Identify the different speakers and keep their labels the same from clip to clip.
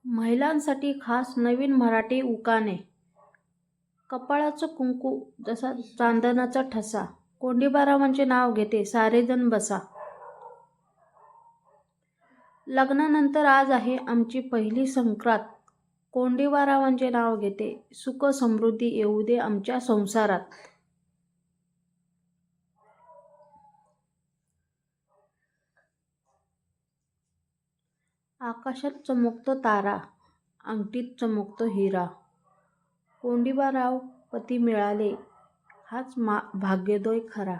Speaker 1: महिलांसाठी खास नवीन मराठी उखाणे. कपाळाचं कुंकू जसा चांदण्याचा ठसा, कोंडीबारावांचे नाव घेते सारेजण बसा. लग्नानंतर आज आहे आमची पहिली संक्रांत, कोंडीबारावांचे नाव घेते सुख समृद्धी येऊ दे आमच्या संसारात. आकाशात चमकतो तारा, अंगठीत चमकतो हिरा, कोंडीबाराव पती मिळाले हाच भाग्योदय खरा.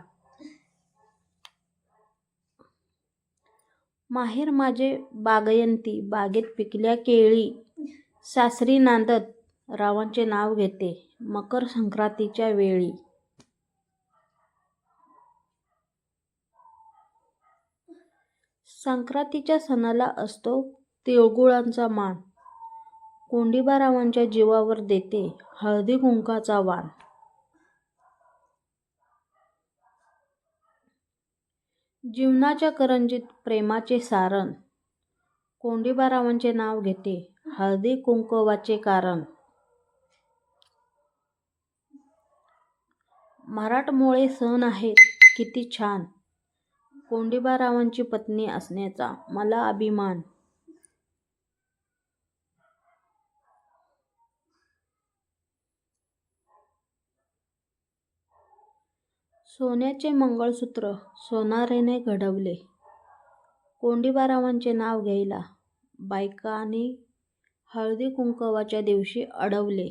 Speaker 1: माहेर माझे बागयंती, बागेत पिकल्या केळी, सासरी नांदत रावांचे नाव घेते मकर संक्रांतीच्या वेळी. संक्रांतीच्या सणाला असतो तिळगुळांचा मान, कोंडीबारावांच्या जीवावर देते हळदी कुंकाचा वाण. जीवनाच्या करंजीत प्रेमाचे सारण, कोंडीबारावांचे नाव घेते हळदी कुंकवाचे कारण. मराठमोळे सण आहेत किती छान, कोंडीबारावांची पत्नी असण्याचा मला अभिमान. सोन्याचे मंगळसूत्र सोनाराने घडवले, कोंडीबारावांचे नाव घ्यायला बायकांनी हळदी कुंकवाच्या दिवशी अडवले.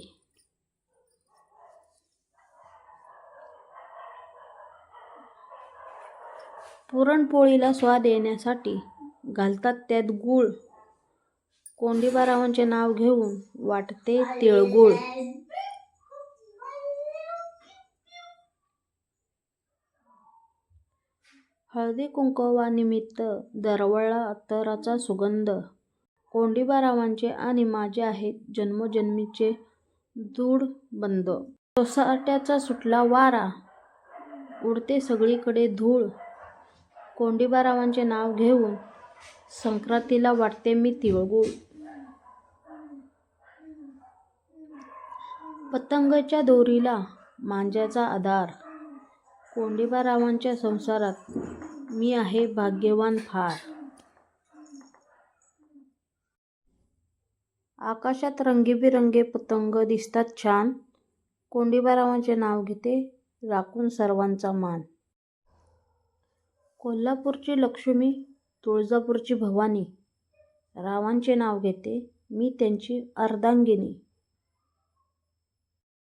Speaker 1: पुरणपोळीला स्वाद येण्यासाठी घालतात त्यात गूळ, कोंडीबारावांचे नाव घेऊन वाटते तिळगुळ. हळदी कुंकवानिमित्त दरवळला अत्तराचा सुगंध, कोंडीबारावांचे आणि माझे आहेत जन्मोजन्मीचे दृढ बंध. सोसाट्याचा सुटला वारा, उडते सगळीकडे धूळ, कोंडीबारावांचे नाव घेऊन संक्रांतीला वाटते मी तिळगुळ. पतंगाच्या दोरीला मांज्याचा आधार, कोंडीबारावांच्या संसारात मी आहे भाग्यवान फार. आकाशात रंगीबिरंगी पतंग दिसतात छान, कोंडीबारावांचे नाव घेते राखून सर्वांचा मान. कोल्हापूरची लक्ष्मी, तुळजापूरची भवानी, रावांचे नाव घेते मी त्यांची अर्धांगिनी.